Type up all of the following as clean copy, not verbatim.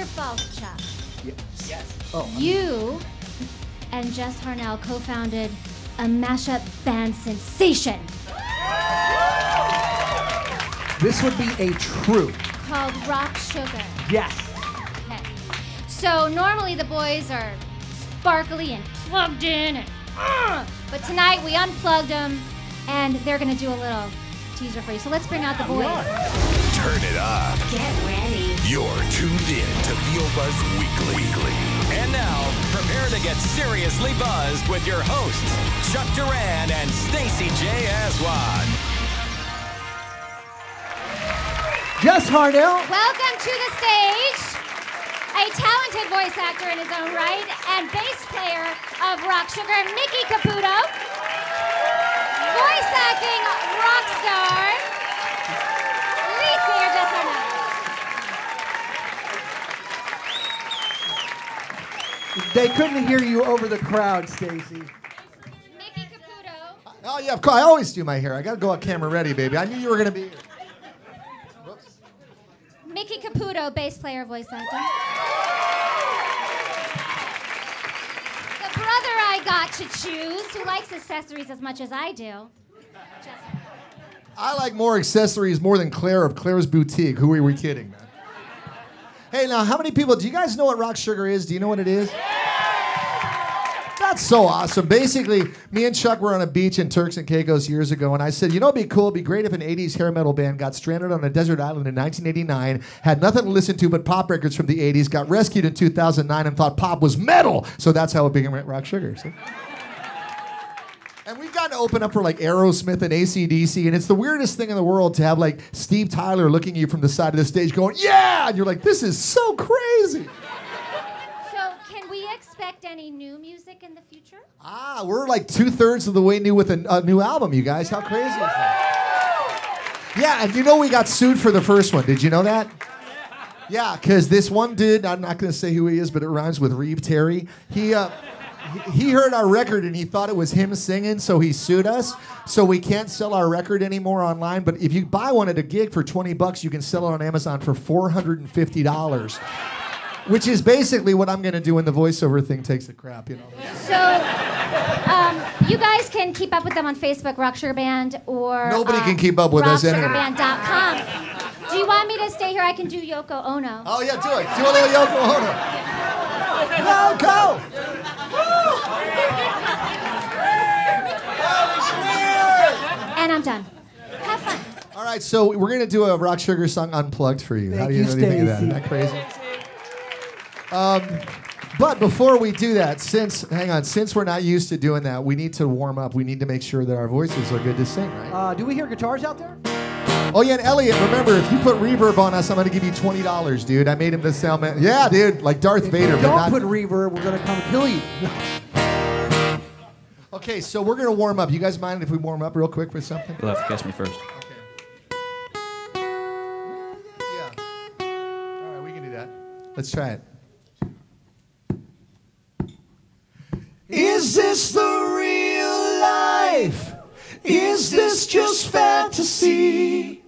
or false, Chuck? Yes. Oh, You and Jess Harnell co-founded a mashup band sensation this would be a true. called Rock Sugar. Yes. Okay. So normally the boys are sparkly and plugged in, but tonight we unplugged them, and they're gonna do a little teaser for you. So let's bring out the boys. Turn it up. Get ready. You're tuned in to Feel Buzz Weekly. And now, prepare to get seriously buzzed with your hosts, Chuck Duran and Stacey J. Aswad. Jess Harnell. Welcome to the stage, a talented voice actor in his own right and bass player of Rock Sugar, Mickey Caputo. Voice acting rock star, lead singer Jess Harnell. They couldn't hear you over the crowd, Stacey. Mickey Caputo. Oh, yeah, of course. I always do my hair. I got to go out camera ready, baby. I knew you were going to be here. Mickey Caputo, bass player, voice acting. The brother I got to choose, who likes accessories as much as I do. I like more accessories more than Claire of Claire's Boutique. Who are we kidding, man? Hey, now, how many people, do you guys know what Rock Sugar is? Do you know what it is? That's so awesome. Basically, me and Chuck were on a beach in Turks and Caicos years ago, and I said, you know, it'd be cool, it'd be great if an 80s hair metal band got stranded on a desert island in 1989, had nothing to listen to but pop records from the 80s, got rescued in 2009, and thought pop was metal. So that's how it became Rock Sugar. See? And we've gotten to open up for like Aerosmith and AC/DC, and it's the weirdest thing in the world to have like Steve Tyler looking at you from the side of the stage going, yeah! And you're like, this is so crazy. So, can we expect any new music in the future? We're like 2/3 of the way new with a new album, you guys. How crazy is that? Yeah, and you know we got sued for the first one. Did you know that? Yeah, because this one dude, I'm not going to say who he is, but it rhymes with Reeve Terry. He heard our record and he thought it was him singing, so he sued us. So we can't sell our record anymore online. But if you buy one at a gig for $20, you can sell it on Amazon for $450, which is basically what I'm going to do when the voiceover thing takes a crap, you know. So, you guys can keep up with them on Facebook, Rock Sugar Band, or Nobody can keep up with us anyway. rocksugarband.com. Do you want me to stay here? I can do Yoko Ono. Oh yeah, do it. Do a little Yoko Ono. Yoko. And I'm done. Have fun. All right, so we're gonna do a Rock Sugar song unplugged for you. How do you think of that? Isn't that crazy? But before we do that, since we're not used to doing that, we need to warm up. We need to make sure that our voices are good to sing, right? Do we hear guitars out there? Oh yeah, and Elliot, remember, if you put reverb on us, I'm gonna give you $20, dude. I made him the sound man. Yeah, dude, like Darth Vader. Don't put reverb, we're gonna come kill you. Okay, so we're gonna warm up. You guys mind if we warm up real quick with something? You'll have to catch me first. Yeah. All right, we can do that. Let's try it. Is this the real life? Is this just fantasy?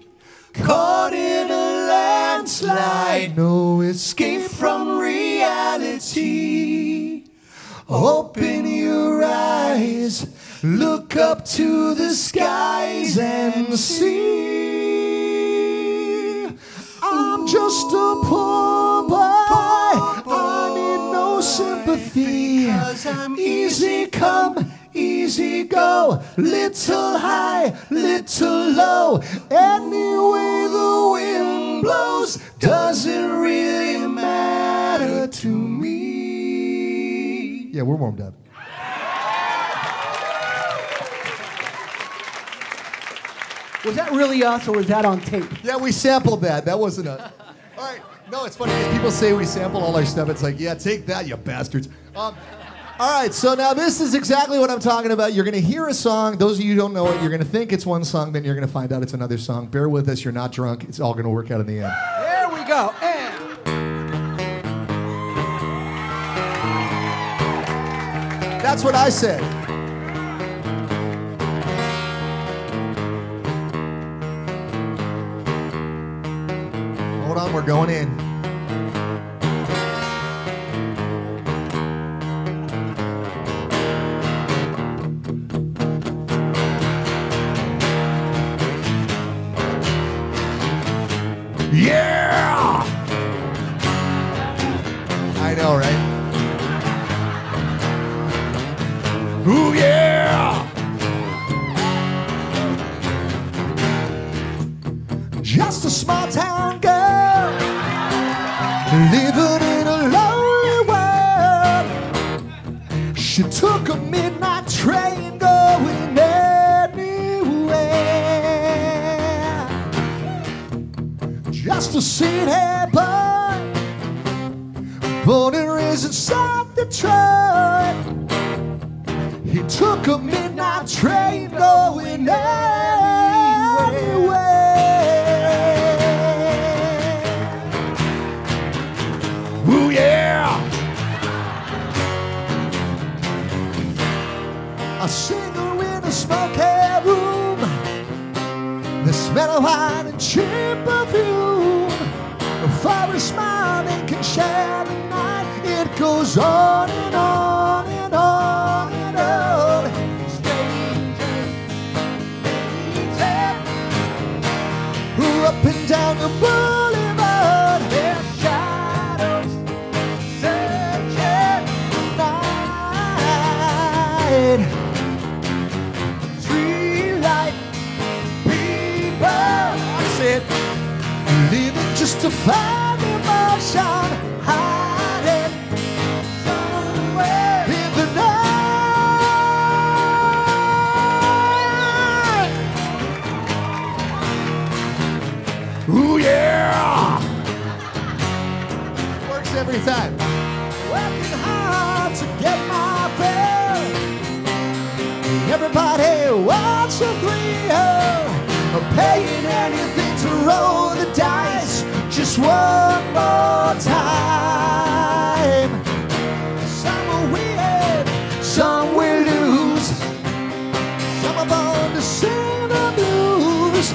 Caught in a landslide, no escape from reality. Open your eyes, look up to the skies and see. I'm just a poor boy, I need no sympathy. 'Cause I'm easy come, easy go, little high, little low. Any way the wind blows doesn't really matter to me. Yeah, we're warmed up. Was that really us, or was that on tape? Yeah, we sampled that. That wasn't us. All right. No, it's funny. If people say we sample all our stuff, it's like, yeah, take that, you bastards. All right, so now this is exactly what I'm talking about. You're going to hear a song. Those of you who don't know it, you're going to think it's one song, then you're going to find out it's another song. Bear with us. You're not drunk. It's all going to work out in the end. There we go. And that's what I said. Hold on, we're going in. know, right? Ooh, yeah! Just a small town girl living in a lonely world. She took a midnight train going anywhere just to see her boy, born and raised in South Detroit. He took a midnight train going anywhere. Ooh, yeah! A singer in a smoky room, the smell of wine and cheap perfume. For a smile they can share the night. It goes on and on and on and on. Strangers meeting, up and down the boulevard. Their shadows searching night. Streetlight people, I said, living just to find emotion, hiding somewhere in the night. Ooh, yeah! Works every time. Working hard to get my fill. Everybody wants a thrill. Paying anything to roll the dice just one more time. Some will win, some will lose. Some are born to sing the blues.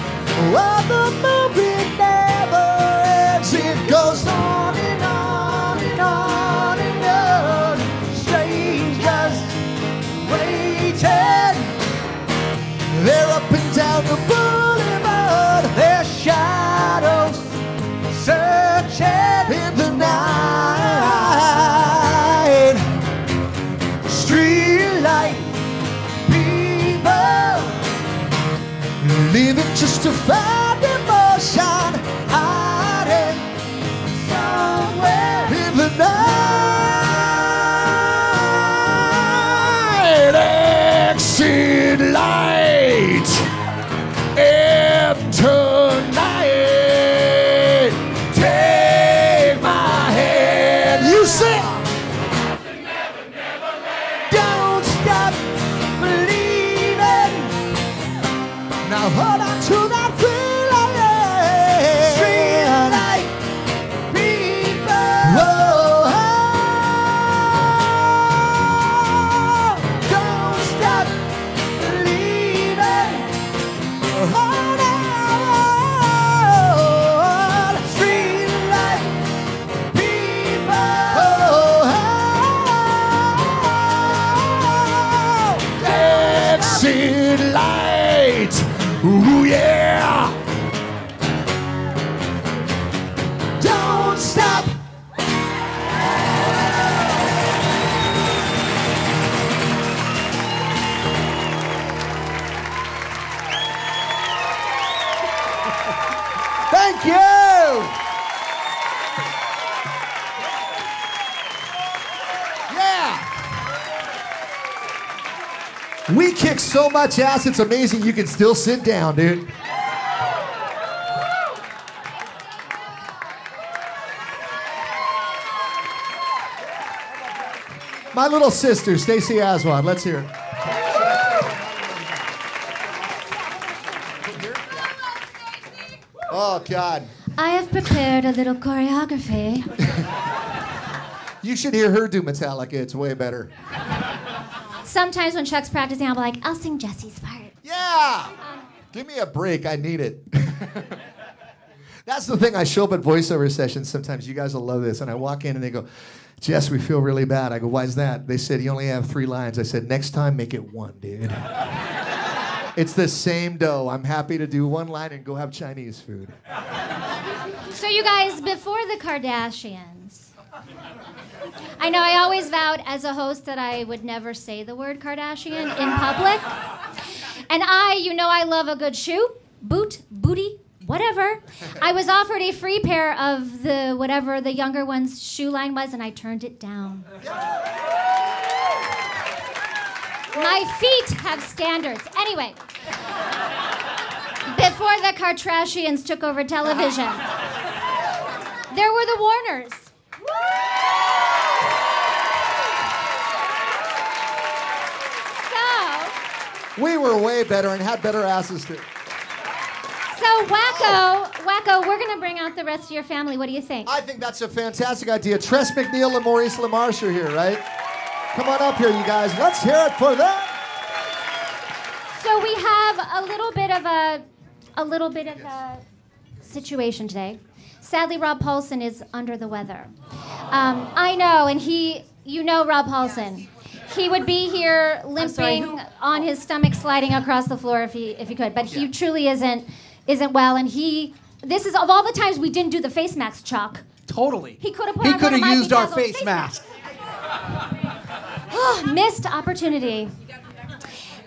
Well, the movie never ends. It goes on and on and on and on. Strangers waiting. They're up and down the boulevard. Their shadows searching in the night. Streetlight people living just to find emotion, hiding somewhere in the night. Exit light. Tonight, take my hand. You sing. Don't stop believing. Now hold on to that feeling. Streetlight people. Whoa. Don't stop believing. Hold on. Streetlight people. Exit light. Ooh, yeah. Don't stop. Thank you. Yeah. We kick so much ass, it's amazing you can still sit down, dude. My little sister, Stacey Aswad. Let's hear it. Oh, God. I have prepared a little choreography. You should hear her do Metallica. It's way better. Sometimes when Chuck's practicing, I'll be like, I'll sing Jesse's part. Yeah! Give me a break. I need it. That's the thing. I show up at voiceover sessions sometimes. You guys will love this. And I walk in and they go, Jess, we feel really bad. I go, why is that? They said, you only have 3 lines. I said, next time, make it 1, dude. It's the same dough. I'm happy to do 1 line and go have Chinese food. So you guys, before the Kardashians, I know I always vowed as a host that I would never say the word Kardashian in public. And I love a good shoe, boot, booty, whatever. I was offered a free pair of the whatever the younger one's shoe line was, and I turned it down. My feet have standards. Anyway, before the Kardashians took over television, there were the Warners. We were way better and had better asses too. So, Wacko, we're going to bring out the rest of your family. What do you think? I think that's a fantastic idea. Tress MacNeille and Maurice LaMarche are here, right? Come on up here, you guys. Let's hear it for them. So we have a little bit of a situation today. Sadly, Rob Paulsen is under the weather. I know, and Rob Paulsen. Yes. He would be here limping on his stomach, sliding across the floor if he could. But he truly isn't well. And this is of all the times we didn't do the face mask, Chuck. Totally. He could have used our face mask. Missed opportunity.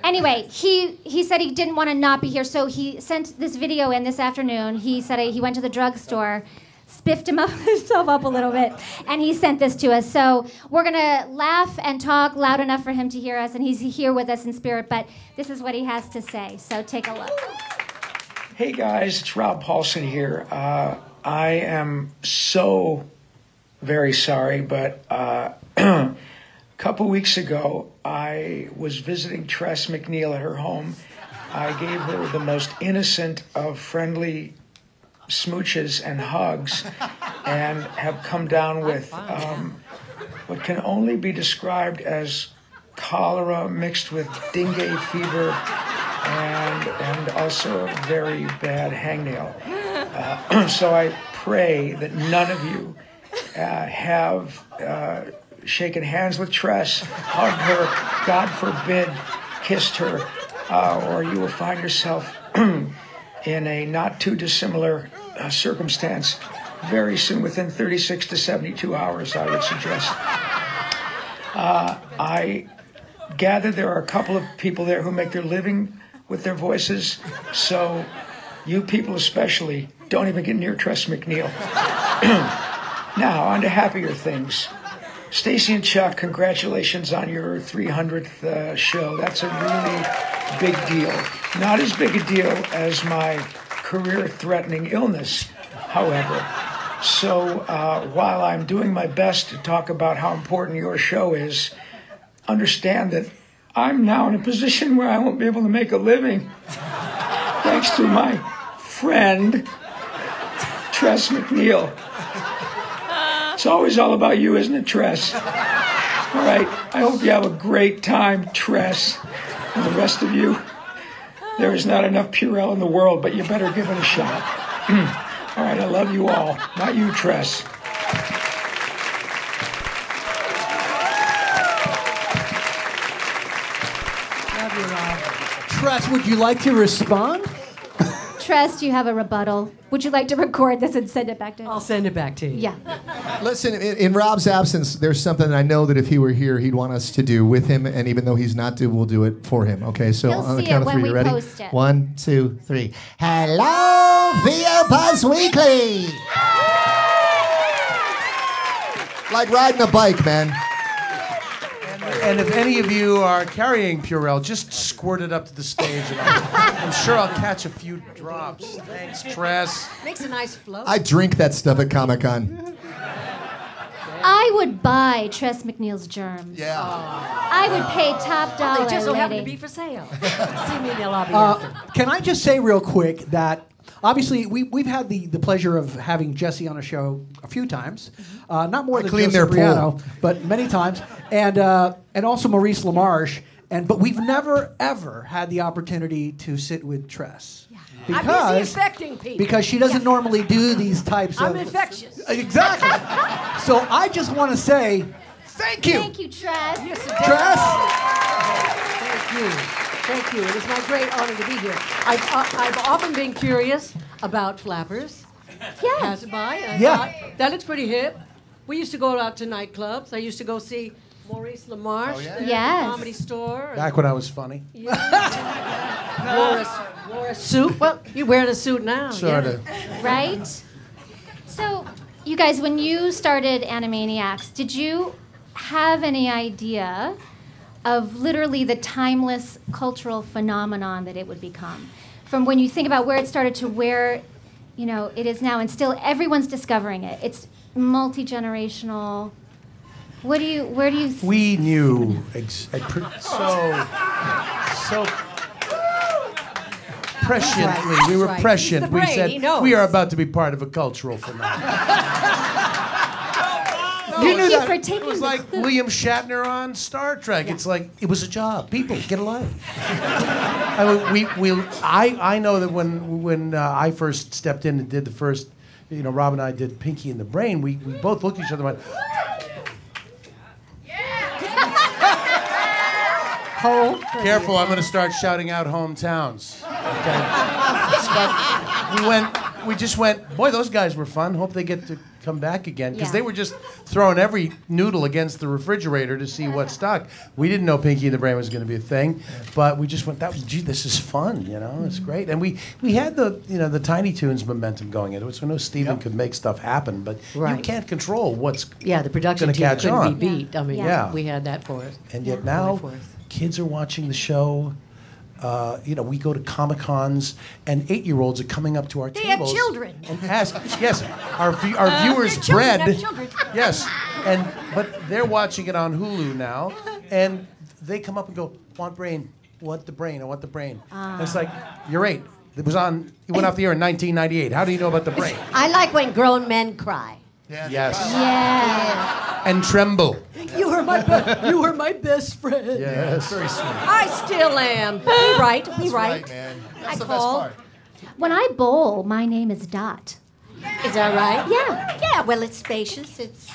Anyway, he said he didn't want to not be here, so he sent this video in this afternoon. He said he went to the drugstore, spiffed himself up a little bit, and he sent this to us. So we're going to laugh and talk loud enough for him to hear us, and he's here with us in spirit, but this is what he has to say. So take a look. Hey guys, it's Rob Paulsen here. I am so very sorry, but a couple weeks ago, I was visiting Tress MacNeille at her home. I gave her the most innocent of friendly smooches and hugs, and have come down with what can only be described as cholera mixed with dengue fever and also a very bad hangnail. So I pray that none of you have shaken hands with Tress, hugged her, God forbid, kissed her, or you will find yourself in a not too dissimilar circumstance very soon, within 36 to 72 hours, I would suggest. I gather there are a couple of people there who make their living with their voices, so you people especially don't even get near Tress MacNeille. Now, on to happier things. Stacey and Chuck, congratulations on your 300th show. That's a really big deal. Not as big a deal as my career-threatening illness, however. So while I'm doing my best to talk about how important your show is, understand that I'm now in a position where I won't be able to make a living thanks to my friend, Tress MacNeille. It's always all about you, isn't it, Tress? All right, I hope you have a great time, Tress. And the rest of you, there is not enough Purell in the world, but you better give it a shot. All right, I love you all. Not you, Tress. Love you, Rob. Tress, would you like to respond? Tress, do you have a rebuttal? Would you like to record this and send it back to him? I'll send it back to you. Yeah. Listen, in Rob's absence, there's something I know that if he were here, he'd want us to do with him, and even though he's not to, we'll do it for him. Okay, so He'll on the see count it of when three, you we ready? post it. 1, 2, 3. Hello, VO Buzz Weekly. Like riding a bike, man. And if any of you are carrying Purell, just squirt it up to the stage. And I'm sure I'll catch a few drops. Thanks, Tress. Makes a nice flow. I drink that stuff at Comic-Con. I would buy Tress MacNeille's germs. Yeah. I would pay top dollar. They just so happen to lady. be for sale. See me in the lobby after. Can I just say real quick that obviously we've had the pleasure of having Jesse on a show a few times, not more than cleaned Joe their Cipriano, pool. but many times, and also Maurice LaMarche, but we've never ever had the opportunity to sit with Tress. I'm busy infecting people. Because she doesn't normally do these types of... I'm infectious. Exactly. So I just want to say thank you. Thank you, Tress. Yes, Tress. Thank you. Thank you. It is my great honor to be here. I've often been curious about flappers. Yeah. Pass it by. And I Yeah. thought, that looks pretty hip. We used to go out to nightclubs. I used to go see Maurice LaMarche yeah? at the Yes. Comedy Store. Back when I was funny. Wore a suit. Well, you're wearing a suit now. Sort yeah. of. Right? So, you guys, when you started Animaniacs, did you have any idea of literally the timeless cultural phenomenon that it would become? From when you think about where it started to where, it is now, and still everyone's discovering it. It's multi-generational. Where do you? We knew so presciently. We were Right. prescient. He's the We brain, he said knows. we are about to be part of a cultural phenomenon. Thank you that. for It taking was the like clue. William Shatner on Star Trek. It's like it was a job. People get a life. I know that when I first stepped in and did the first, Rob and I did Pinky and the Brain. We both looked at each other and went, careful, I'm going to start shouting out hometowns. Okay. But we just went, boy, those guys were fun. Hope they get to come back again. Because Yeah. they were just throwing every noodle against the refrigerator to see what stuck. We didn't know Pinky and the Brain was going to be a thing. But we just went, gee, this is fun, It's great. And we had the Tiny Toons momentum going into it. So I know Steven could make stuff happen. But you Right. can't control what's Yeah, the production gonna team catch couldn't on. be beat. I mean, Yeah. we had that for us. And yet now, For us. kids are watching the show. We go to Comic-Cons, and 8-year-olds are coming up to our They have tables. children. And ask, yes, our viewers' their children bread. have children. Yes, but they're watching it on Hulu now, and they come up and go, want brain, want the brain, I want the brain. And it's like, you're 8. It went off the air in 1998. How do you know about the brain? I like when grown men cry. Yes. Yeah. And tremble. You were my best friend. Yes. Very sweet. I still am. Be right. Be right. man. I That's the best call. part. When I bowl, my name is Dot. Is that right? Yeah. Yeah, well, it's spacious. It's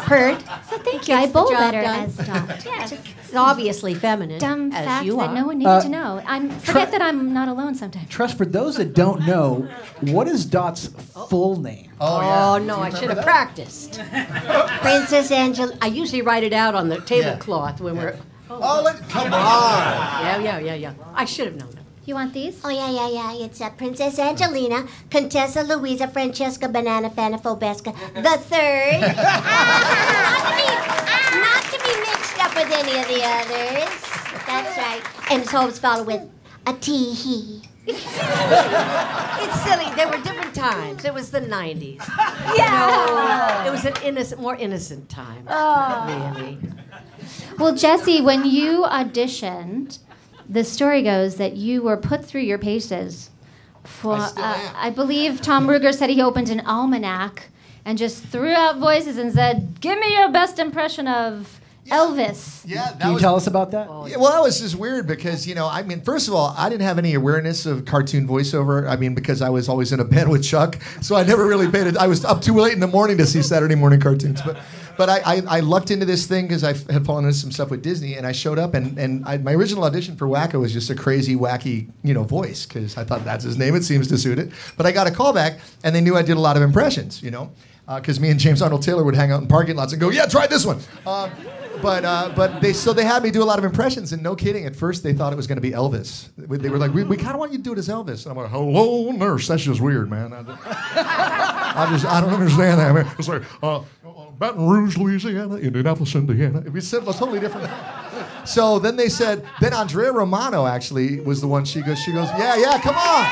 pert. So thank you. I Gets the bowl job better done. as Dot. Yeah. It's obviously feminine, Dumb as fact you that are. no one needed to know. Forget that I'm not alone sometimes. Tress, for those that don't know, what is Dot's full name? Oh, no, I should have practiced. Princess Angela. I usually write it out on the tablecloth when we're. Come on. Yeah. I should have known it. You want these? Oh, yeah. It's Princess Angelina, Contessa Luisa Francesca Banana Fanafobesca the third. Not to be mixed up with any of the others. That's right. And it's always followed with a tee-hee. It's silly. There were different times. It was the 90s. Yeah. It was an more innocent time. Really. Well, Jesse, when you auditioned, the story goes that you were put through your paces for, I believe Tom Ruger said he opened an almanac and just threw out voices and said, give me your best impression of Elvis. Yeah, Can you tell us about that? Yeah, well, that was just weird because, first of all, I didn't have any awareness of cartoon voiceover. because I was always in a band with Chuck, so I never really paid it. I was up too late in the morning to see Saturday morning cartoons. But I lucked into this thing because I had fallen into some stuff with Disney, and I showed up, and my original audition for Wacko was just a crazy, wacky, voice, because I thought that's his name. It seems to suit it. But I got a call back, and they knew I did a lot of impressions, because me and James Arnold Taylor would hang out in parking lots and go, yeah, try this one. But they had me do a lot of impressions, and no kidding, at first they thought it was going to be Elvis. They were like, we kind of want you to do it as Elvis. And I'm like, hello, nurse, that's just weird, man. I don't understand that, man. It's like, Baton Rouge, Louisiana, Indianapolis, Indiana. We said a totally different. So then they said, then Andrea Romano actually was the one. She goes, yeah, come on.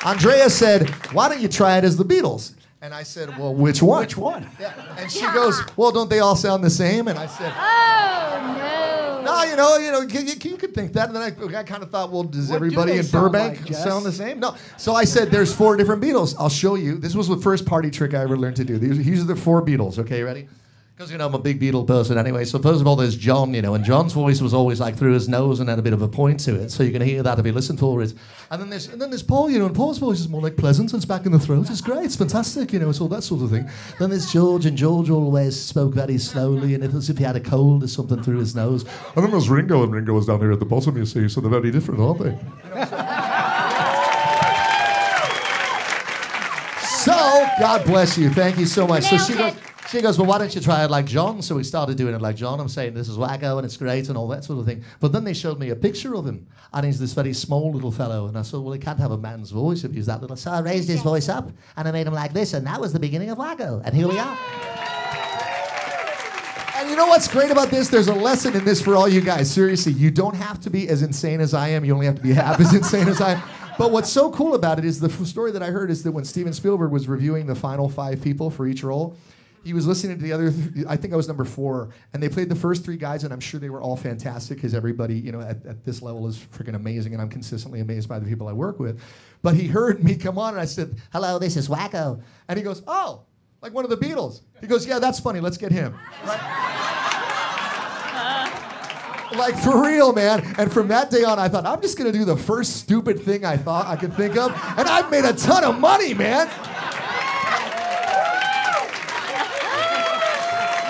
Andrea said, why don't you try it as the Beatles? And I said, well, which one? Which one? Yeah. And she goes, well, don't they all sound the same? And I said, Oh, no. you could think that. And then I kind of thought, well, does What do everybody they in sound Burbank like, Jess? sound the same? No. So I said, there's 4 different Beatles. I'll show you. This was the first party trick I ever learned to do. These are the 4 Beatles. Okay, ready? Because, I'm a big Beatle person anyway. So first of all, there's John, and John's voice was always like through his nose and had a bit of a point to it. So you can hear that if you listen for it. And then there's Paul, and Paul's voice is more like pleasant. It's back in the throat. It's great. It's fantastic, it's all that sort of thing. Then there's George, and George always spoke very slowly, and it was as if he had a cold or something through his nose. And then there's Ringo, and Ringo is down here at the bottom, you see. So they're very different, aren't they? So God bless you. Thank you so much. So Nailed she goes, well, why don't you try it like John? So we started doing it like John. I'm saying this is wacko and it's great and all that sort of thing. But then they showed me a picture of him, and he's this very small little fellow. And I said, well, he can't have a man's voice if he's that little. So I raised his voice up, and I made him like this, and that was the beginning of wacko. And here we are. And you know what's great about this? There's a lesson in this for all you guys. Seriously, you don't have to be as insane as I am. You only have to be half as insane as I am. But what's so cool about it is the story that I heard is that when Steven Spielberg was reviewing the final 5 people for each role, he was listening to the other, I think I was number 4, and they played the first 3 guys, and I'm sure they were all fantastic because everybody, you know, at this level is freaking amazing, and I'm consistently amazed by the people I work with. But he heard me come on, and I said, hello, this is Wacko. And he goes, oh, like one of the Beatles. He goes, yeah, that's funny, let's get him. Like, for real, man. And from that day on, I thought, I'm just going to do the first stupid thing I thought I could think of, and I've made a ton of money, man.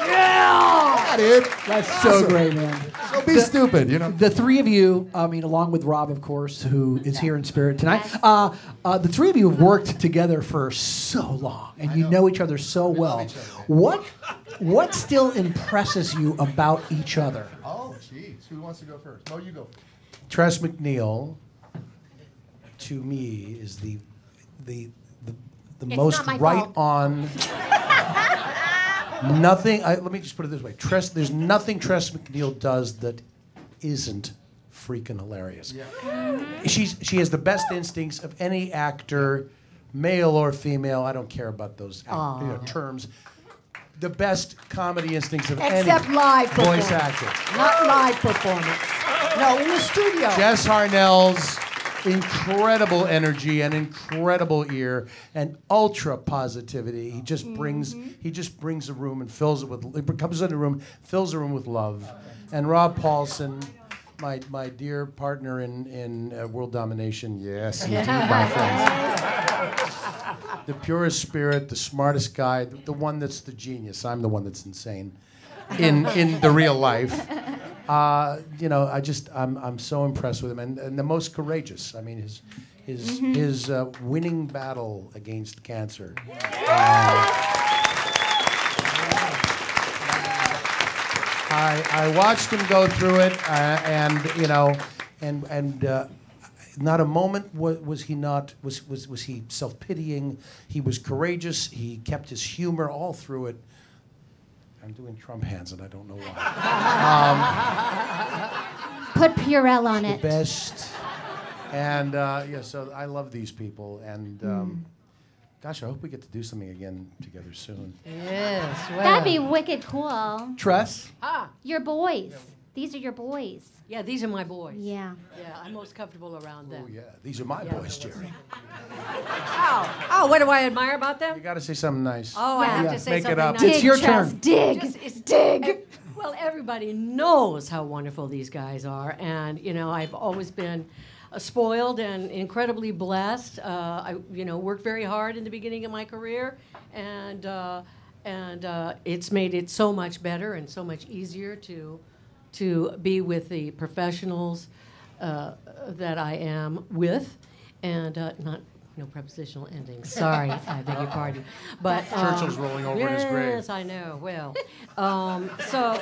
Yeah, dude. That's so great, man. So be stupid, you know. The 3 of you, I mean, along with Rob, of course, who is here in spirit tonight. The 3 of you have worked together for so long, and you know each other so well. What still impresses you about each other? Oh, jeez. Who wants to go first? No, you go first. Tress MacNeille, to me, is the most not my right fault. on. Nothing. Let me just put it this way: there's nothing Tress MacNeille does that isn't freaking hilarious. Yeah. She has the best instincts of any actor, male or female. I don't care about those terms. The best comedy instincts of Except any live voice performance. actor. Not live performance. No, in the studio. Jess Harnell's incredible energy and incredible ear and ultra positivity. He just brings a room and fills it with. He comes in the room, fills the room with love. And Rob Paulsen, my dear partner in world domination. Yes, indeed, my friends. The purest spirit, the smartest guy, the one that's the genius. I'm the one that's insane in the real life. You know, I'm so impressed with him, and the most courageous. I mean, his winning battle against cancer. I watched him go through it, and you know, and not a moment was he self-pitying. He was courageous. He kept his humor all through it. I'm doing Trump hands, and I don't know why. Put Purell on The it. best. And yeah, so I love these people, and gosh, I hope we get to do something again together soon. Yes, well. That'd be wicked cool. Tress? Your boys. These are your boys. Yeah, these are my boys. Yeah. Yeah, I'm most comfortable around them. Oh yeah, these are my boys, Jerry. Oh, what do I admire about them? You got to say something nice. Oh, I have Yeah. to say Make it something up. nice. It's your Tress, turn. Dig. Dig. Well, everybody knows how wonderful these guys are, and you know I've always been spoiled and incredibly blessed. I, worked very hard in the beginning of my career, and it's made it so much better and so much easier to be with the professionals that I am with, and no prepositional endings. Sorry, I beg your pardon. But Churchill's rolling over in his grave. Yes, I know. Well, so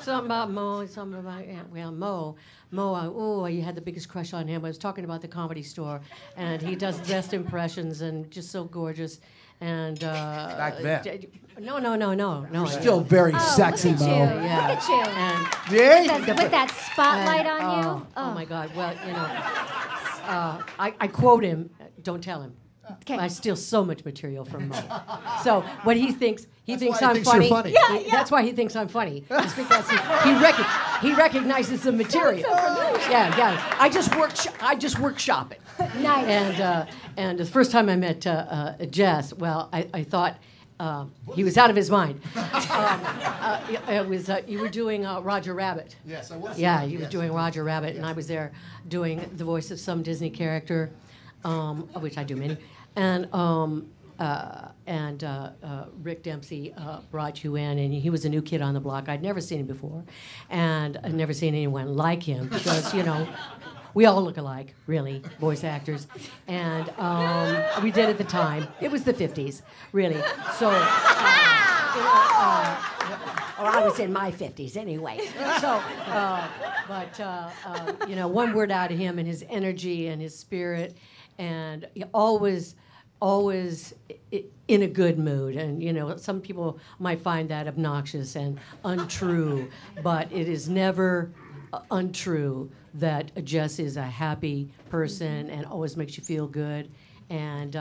something about Mo, something about Mo. Mo, you had the biggest crush on him. I was talking about the Comedy Store, and he does the best impressions and just so gorgeous. And Back then. No. Still very sexy, Look at Mo. you. Yeah. Look at you. And With that spotlight on you. oh my God. Well, I quote him. Don't tell him. Okay. I steal so much material from Mo. So what he thinks why I'm he thinks funny. you're funny. Yeah. That's why he thinks I'm funny. It's because he recognizes the material. Yeah. I just workshop it. Nice. And the first time I met Jess, well, I thought he was out of his mind. It was you were doing Roger Rabbit. Yes, I was. Yeah, you were doing Roger Rabbit, and I was there doing the voice of some Disney character, of which I do many. And Rick Dempsey brought you in, and he was a new kid on the block. I'd never seen him before, and I'd never seen anyone like him because we all look alike, really, voice actors. And We did at the time. It was the 50s, really. So, or I was in my 50s anyway. So, one word out of him and his energy and his spirit, and always in a good mood. And, some people might find that obnoxious and untrue, but it is never untrue that Jess is a happy person and always makes you feel good. And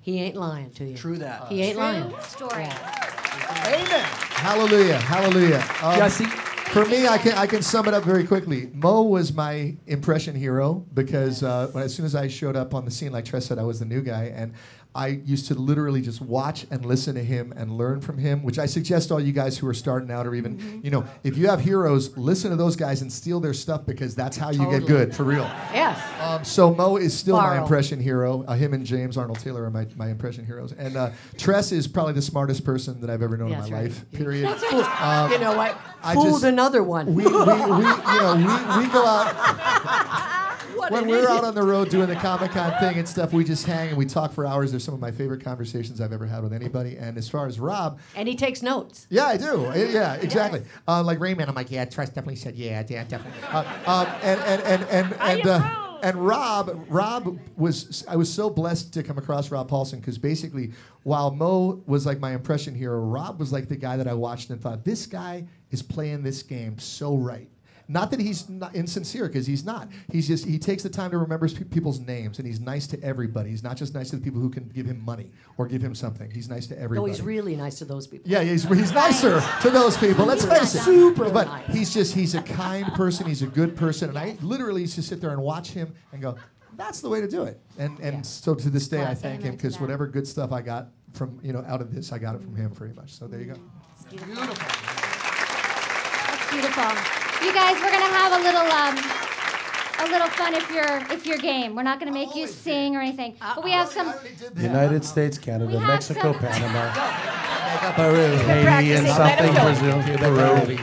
he ain't lying to you. True that. He ain't lying. Story. Amen. Hallelujah, hallelujah. Jesse? For me, I can sum it up very quickly. Mo was my impression hero because as soon as I showed up on the scene, like Tress said, I was the new guy, and I used to literally just watch and listen to him and learn from him, which I suggest all you guys who are starting out, or even, if you have heroes, listen to those guys and steal their stuff, because that's how you get good, for real. Yes. So Mo is still my Borrow. impression hero. Him and James Arnold Taylor are my impression heroes. And Tress is probably the smartest person that I've ever known in my life, period. You know what? Fooled another one. We go out... When we're out on the road doing the Comic-Con thing and stuff, we just hang and we talk for hours. They're some of my favorite conversations I've ever had with anybody. And as far as Rob... And he takes notes. Yeah, I do. Yeah, exactly. Like Rain Man, I'm like, yeah, Tress definitely said, yeah, definitely. And Rob was... I was so blessed to come across Rob Paulsen, because basically, while Mo was like my impression hero, Rob was like the guy that I watched and thought, this guy is playing this game so right. Not that he's not insincere, because he's not. He takes the time to remember people's names, and he's nice to everybody. He's not just nice to the people who can give him money or give him something. He's nice to everybody. No, he's really nice to those people. Yeah, he's nicer to those people. Let's face it. Super But nice. he's a kind person. He's a good person, and I literally used to sit there and watch him and go, that's the way to do it. And so to this day, I thank him, because whatever good stuff I got from out of this, I got it from him pretty much. So there you go. It's beautiful. That's beautiful. You guys, we're gonna have a little fun if you're game. We're not gonna make you sing or anything, but we have some. United States, Canada, have Mexico, some- Panama, Peru, Haiti, and practicing. something Brazil, Peru.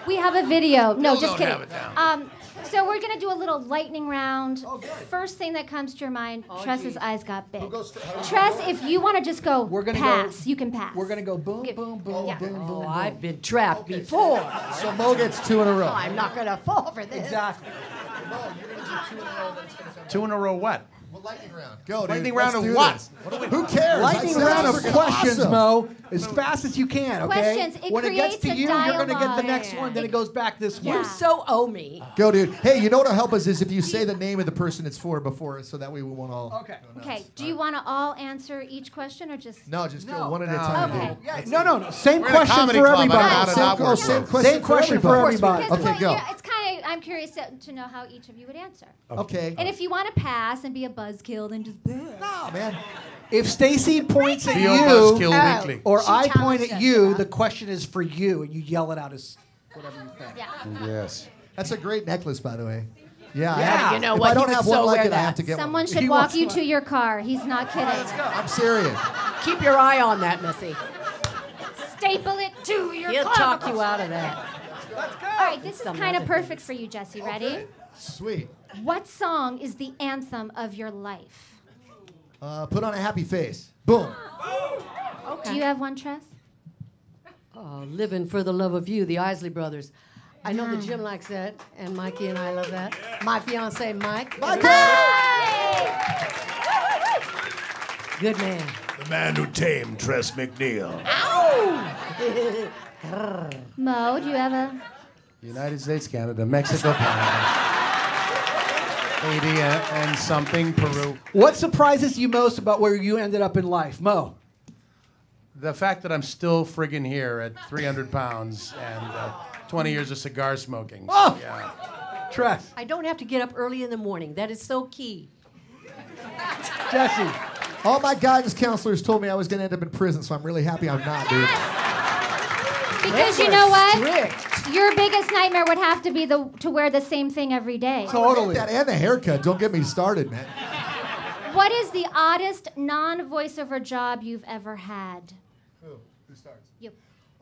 We have a video. No, just kidding. So we're gonna do a little lightning round. First thing that comes to your mind. Tress's eyes got big. Tress, if you want to just go pass, you can pass. We're going to go boom, Give- boom, boom, yeah. boom, boom, boom. I've been trapped before. So Mo gets 2 in a row. I'm not gonna fall for this. Exactly. Two in a row what? Well, lightning round. Go, dude. Lightning Let's round of do what? this. Who cares? Lightning I said round it's of freaking questions, awesome. Mo, as fast as you can, okay? Questions. It when it gets to creates a you, you're going to get the dialogue. next one, then it goes back this way. Yeah. You so owe me. Go, dude. Hey, you know what'll help us is if you say the name of the person it's for before, so that way we won't all. Okay. Okay. Do you want to all answer each question or just? No, just go one at a time. Okay. dude. Yeah, no. Same We're in a question comedy for club. I don't know everybody. how to not work. Same question for everybody. everybody. Because, Okay, go. It's kind of. I'm curious to know how each of you would answer. Okay. And if you want to pass and be a buzzkill, then just pass. No, man. If Stacy points at Theo you, Buzzkill Weekly. or She I point challenged at us you, enough. the question is for you, and you yell it out as whatever you think. Yeah. Yes. That's a great necklace, by the way. Yeah. I Yeah. have, You know if what? I don't You have would one so like wear it, I have that. to get Someone one. should He walk wants you one. to your car. He's not kidding. I'm serious. Keep your eye on that, Missy. Staple it to your He'll car. talk you out of that. All right, this is kind of perfect for you, Jesse. Ready? Sweet. What song is the anthem of your life? Put on a happy face. Boom. Do you have one, Tress? Living for the love of you, the Isley Brothers. I know that Jim likes that, and Mikey and I love that. My fiance, Mike. Good man. The man who tamed Tress MacNeille. Mo, do you have a? United States, Canada, Mexico, Panama, Haiti, and something Peru. What surprises you most about where you ended up in life, Mo? The fact that I'm still friggin' here at 300 pounds and 20 years of cigar smoking. Oh! Yeah. Tress, I don't have to get up early in the morning. That is so key. Jesse. All my guidance counselors told me I was going to end up in prison, so I'm really happy I'm not, dude. Because you know what? Strict. Your biggest nightmare would have to be to wear the same thing every day. Totally. That and the haircut. Don't get me started, man. What is the oddest non-voiceover job you've ever had? Who starts? You.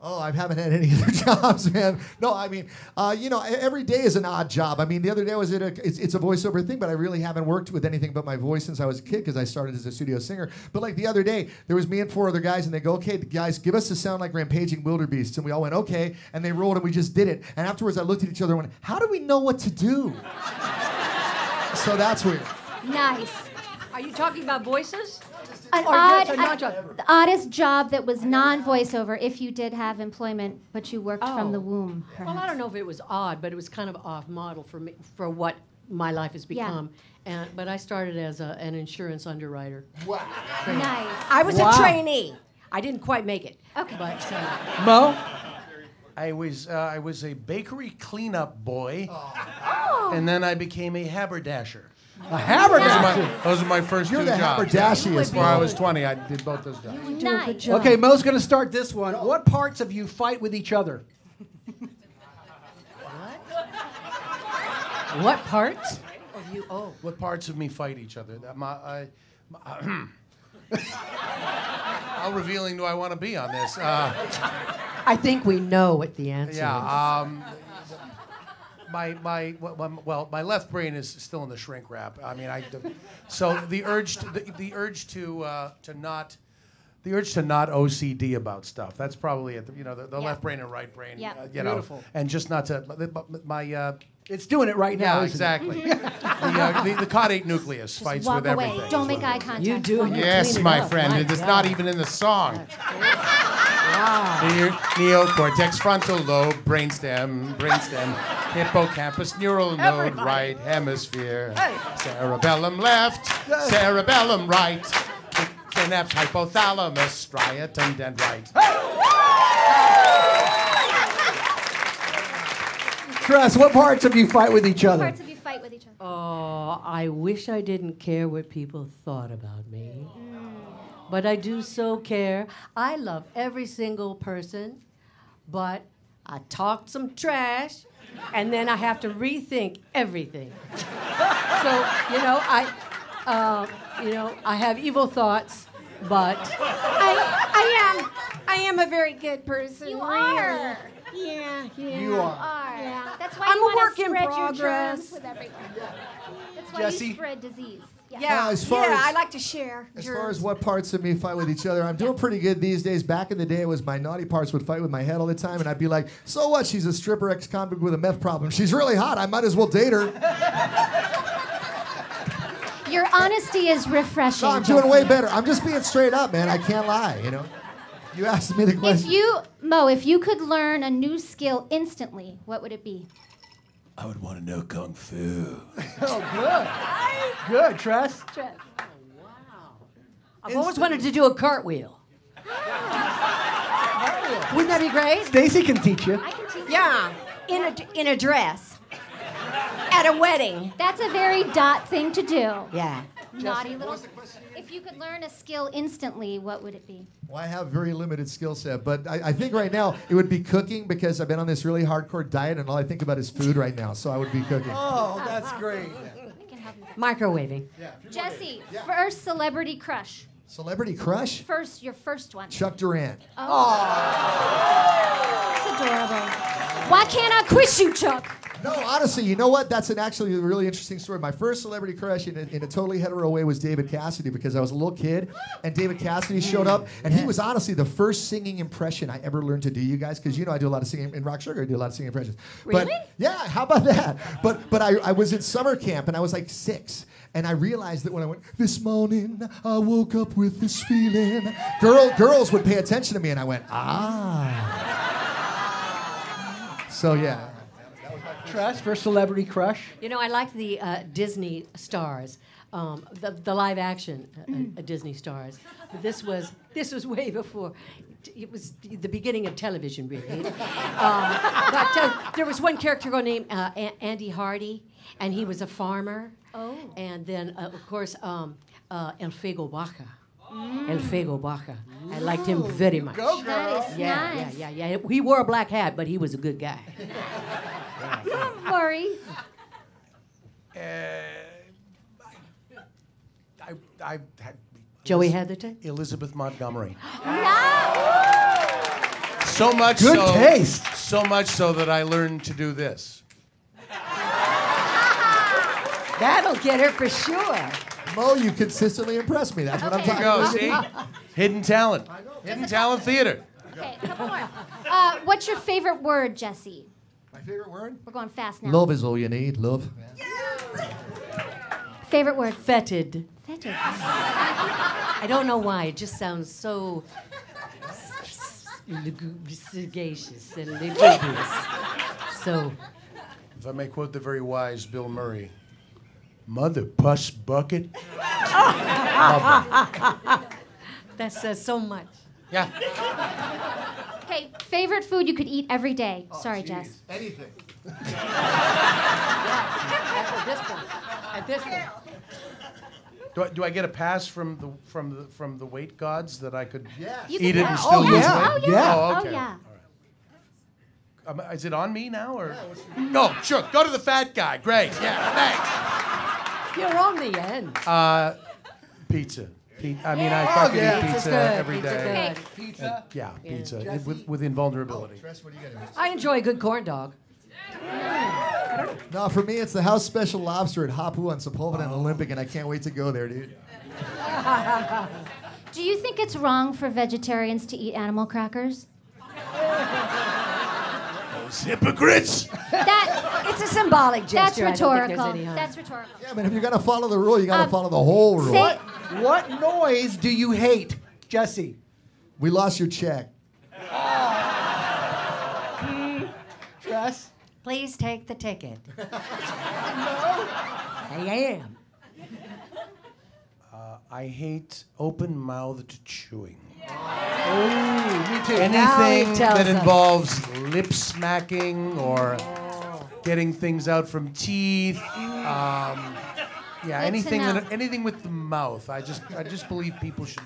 Oh, I haven't had any other jobs, man. No, I mean, every day is an odd job. I mean, the other day I was it's a voiceover thing, but I really haven't worked with anything but my voice since I was a kid because I started as a studio singer. But like the other day, there was me and 4 other guys, and they go, okay, guys, give us a sound like rampaging wildebeests. And we all went, okay. And they rolled, and we just did it. And afterwards, I looked at each other and went, how do we know what to do? So that's weird. Nice. Are you talking about voices? The oddest job that was non-voiceover, if you did have employment, but you worked from the womb. Perhaps. Well, I don't know if it was odd, but it was kind of off model for me for what my life has become. Yeah. But I started as an insurance underwriter. Wow. Nice. I was a trainee. I didn't quite make it. Okay. But Mo? I was a bakery cleanup boy, and then I became a haberdasher. A haberdasher. Those are my first You're two the jobs. haberdashiest. Before I was 20, I did both those jobs. Nice. Okay, Mo's going to start this one. What parts of you fight with each other? what parts of you? Oh. What parts of me fight each other? How revealing do I want to be on this? I think we know what the answer is. Yeah. My left brain is still in the shrink wrap. I mean, so the urge to not OCD about stuff. That's probably it. The left brain and right brain. Yeah. Beautiful. And just not to my. It's doing it right now. Yeah, isn't exactly. the caudate nucleus Just fights walk with away. everything. Don't make eye contact. You do. You Yes, clean it my up. friend. My It's God. not even in the song. Wow. Neocortex, frontal lobe, brainstem, hippocampus, neural node, right hemisphere, cerebellum left, cerebellum right, synapse, hypothalamus, striatum dendrite. Tress, what parts of you fight with each other? Parts of you fight with each other. Oh, I wish I didn't care what people thought about me. But I do so care. I love every single person, but I talk some trash, and then I have to rethink everything. So, I have evil thoughts, but I am a very good person. You really. are. Yeah. You are. Yeah. That's why I'm you a want work to in spread your progress. germs with everyone. That's why Jesse? you spread disease. Yeah, as far as- I like to share. As far as what parts of me fight with each other, I'm doing pretty good these days. Back in the day, it was my naughty parts would fight with my head all the time, and I'd be like, so what? She's a stripper ex-convict with a meth problem. She's really hot. I might as well date her. Your honesty is refreshing. No, I'm doing Jesse. way better. I'm just being straight up, man. I can't lie, You asked me the question. If you could learn a new skill instantly, what would it be? I would want to know kung fu. Oh, good. Good, Tress. I've always wanted to do a cartwheel. Wouldn't that be great? Stacey can teach you. I can teach you. Yeah, in a dress. At a wedding. That's a very Dot thing to do. Yeah. Naughty little. If you could learn a skill instantly, what would it be? Well, I have very limited skill set, but I think right now it would be cooking because I've been on this really hardcore diet and all I think about is food right now, so I would be cooking. Oh, that's great. I can help you. Microwaving. Jesse, first celebrity crush. Celebrity crush? Your first one. Chuck Duran. That's adorable. Why can't I quiz you, Chuck? No, honestly, you know what? That's actually a really interesting story. My first celebrity crush in a totally hetero way was David Cassidy because I was a little kid and David Cassidy showed up and he was honestly the first singing impression I ever learned to do, you guys, because I do a lot of singing in Rock Sugar. I do a lot of singing impressions. Really? But, yeah, how about that? But I was in summer camp and I was like 6. And I realized that when I went, this morning I woke up with this feeling. Girls would pay attention to me and I went, So yeah. Tress, first celebrity crush. I like the Disney stars, the live action Disney stars. But this was way before. It was the beginning of television, really. But there was one character named Andy Hardy, and he was a farmer. Oh. And then, of course, El Fego Baca. El Fego Baca. I liked him very much. Go, girl. That is nice. Yeah. He wore a black hat, but he was a good guy. Maurice. I had Joey Heatherton? Elizabeth Montgomery. So much Good so, taste. So much so that I learned to do this. That'll get her for sure. Mo, you consistently impress me. That's what I'm Okay. talking Go, about. see? Hidden talent. Hidden talent theater. Okay, a couple more. What's your favorite word, Jesse? My favorite word? We're going fast now. Love is all you need. Love. Favorite word? Fetid. Fetid. I don't know why. It just sounds so sagacious and lugubrious. So, If I may quote the very wise Bill Murray, Mother Puss Bucket. that says so much. Yeah. Okay, favorite food you could eat every day. Sorry, Jess. Anything. At this point. Do I get a pass from the weight gods that I could You eat can- it and still lose weight? Oh, yeah. Oh, okay. Oh, yeah. Is it on me now or? No, sure. Go to the fat guy. Great. Yeah. Thanks. You're on the end. Pizza. I mean, I fucking eat Pizza's pizza good. every Pizza day. good. Pizza. Yeah, pizza with invulnerability. Tress, what do you got? I enjoy a good corn dog. No, for me, it's the house special lobster at Hapu on Sepulveda and Olympic, and I can't wait to go there, dude. Do you think it's wrong for vegetarians to eat animal crackers? Those hypocrites. It's a symbolic That's gesture. I don't think rhetorical. there's any harm. That's rhetorical. Yeah, but if you're gonna follow the rule, you gotta follow the whole rule. Say, What noise do you hate, Jesse? We lost your check. Tress? Please take the ticket. I am. I hate open-mouthed chewing. Me too. Now he Anything tells that us. involves lip smacking or getting things out from teeth. Anything know. anything with the mouth. I just believe people should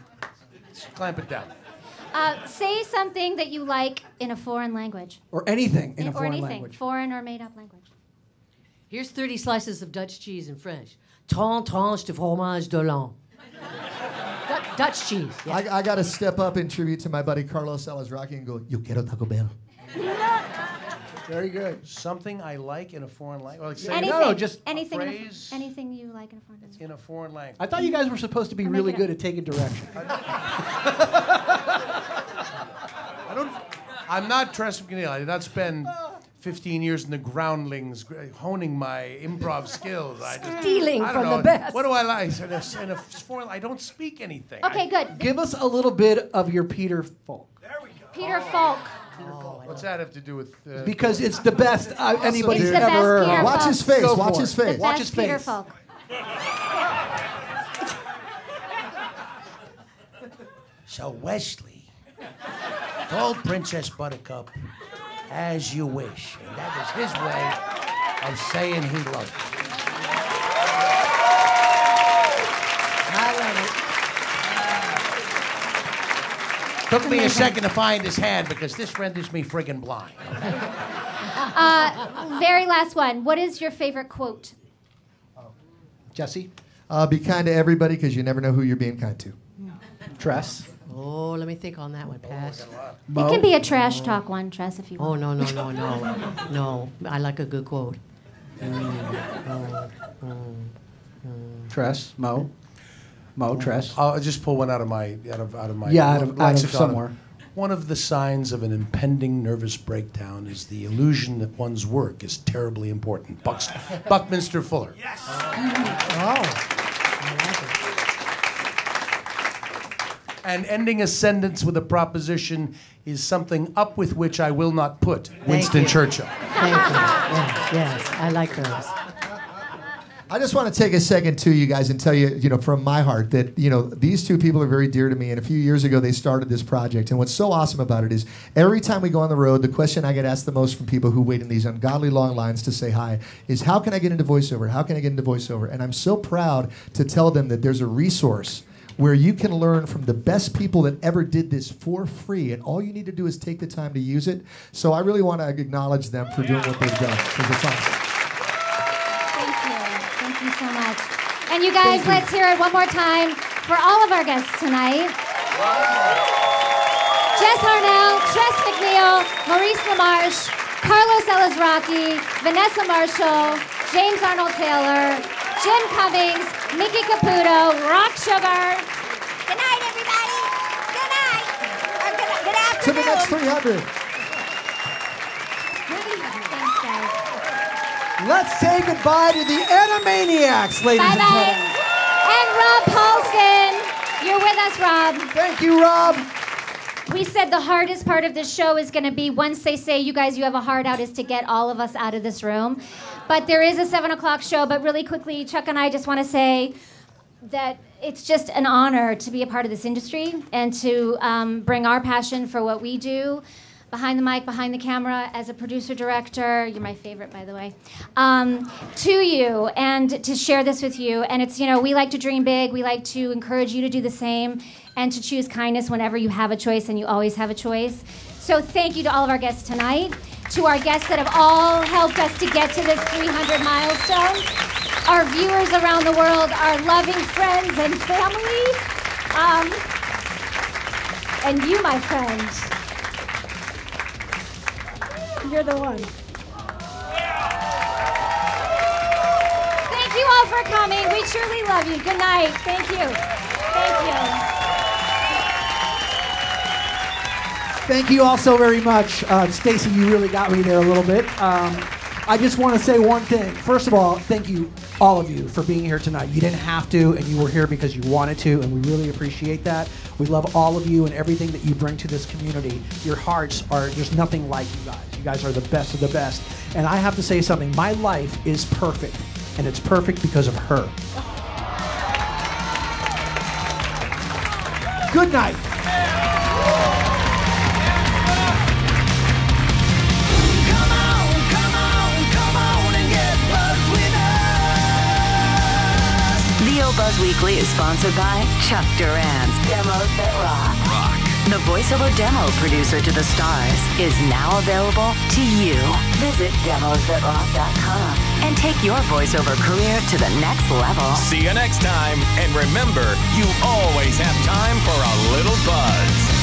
clamp it down. say something that you like in a foreign language. Or anything in a Or foreign anything, language. foreign or made-up language. Here's 30 slices of Dutch cheese in French. 30 tranches de fromage de l'an. Dutch cheese. Yeah. I got to step up in tribute to my buddy Carlos Salazraki and go, yo quiero Taco Bell. Very good. Something I like in a foreign language. Like say Anything, no, just anything, phrase. anything you like in a foreign language. in a foreign language. I thought you guys were supposed to be I'll really make it good at taking direction. I'm not Tress MacNeille. I did not spend 15 years in the groundlings honing my improv skills. I just Stealing I don't from know. the best. What do I like? In a foreign, I don't speak anything. Okay, good. Give us a little bit of your Peter Falk. Peter Falk. What's that have to do with? Because it's the best anybody's It's the best ever. Peter Watch Falk. his face. Go Watch for his it. face. The Watch best his Peter face. Falk. So Wesley told Princess Buttercup, "As you wish," and that was his way of saying he loved her. I love it. Took me a second to find his hand because this renders me friggin' blind. Very last one. What is your favorite quote? Jesse? Be kind to everybody because you never know who you're being kind to. Tress? Oh, let me think on that one. Pass. It can be a trash talk one, Tress, if you Oh, want. no. No, I like a good quote. Tress? Mo? Tress? I'll just pull one out of my Yeah, out of lexicon. somewhere. One of the signs of an impending nervous breakdown is the illusion that one's work is terribly important. Buckminster Fuller. Yes. And ending a sentence with a proposition is something up with which I will not put. Winston you. Churchill. Thank you. Yes, I like those. I just want to take a second to you guys and tell you, from my heart that, these two people are very dear to me. And a few years ago, they started this project. And what's so awesome about it is every time we go on the road, the question I get asked the most from people who wait in these ungodly long lines to say hi is, how can I get into voiceover? How can I get into voiceover? And I'm so proud to tell them that there's a resource where you can learn from the best people that ever did this for free. And all you need to do is take the time to use it. So I really want to acknowledge them for doing what they've done, because it's awesome. Thank you so much. And you guys, let's hear it one more time for all of our guests tonight. Jess Harnell, Tress MacNeille, Maurice LaMarche, Carlos Elizraki, Vanessa Marshall, James Arnold Taylor, Jim Cummings, Mickey Caputo, Rock Sugar. Good night, everybody. Good night. Or good afternoon. To the next 300. Thanks, guys. Let's say goodbye to the Animaniacs, ladies and Bye-bye. gentlemen. And Rob Paulsen. You're with us, Rob. Thank you, Rob. We said the hardest part of this show is going to be once they say, you guys, you have a heart out, is to get all of us out of this room. But there is a 7 o'clock show. But really quickly, Chuck and I just want to say that it's just an honor to be a part of this industry and to bring our passion for what we do behind the mic, behind the camera, as a producer director, you're my favorite, by the way, to you and to share this with you. And it's, we like to dream big. We like to encourage you to do the same and to choose kindness whenever you have a choice, and you always have a choice. So thank you to all of our guests tonight, to our guests that have all helped us to get to this 300 milestone, our viewers around the world, our loving friends and family, and you, my friend. You're the one. Thank you all for coming. We truly love you. Good night. Thank you. Thank you. Thank you all so very much. Stacey, you really got me there a little bit. I just want to say one thing. First of all, thank you, all of you, for being here tonight. You didn't have to, and you were here because you wanted to, and we really appreciate that. We love all of you and everything that you bring to this community. Your hearts are, there's nothing like you guys. You guys are the best of the best. And I have to say something. My life is perfect, and it's perfect because of her. Good night. Buzz Weekly is sponsored by Chuck Duran's Demos That Rock. The voiceover demo producer to the stars is now available to you. Visit demosthatrock.com and take your voiceover career to the next level. See you next time. And remember, you always have time for a little buzz.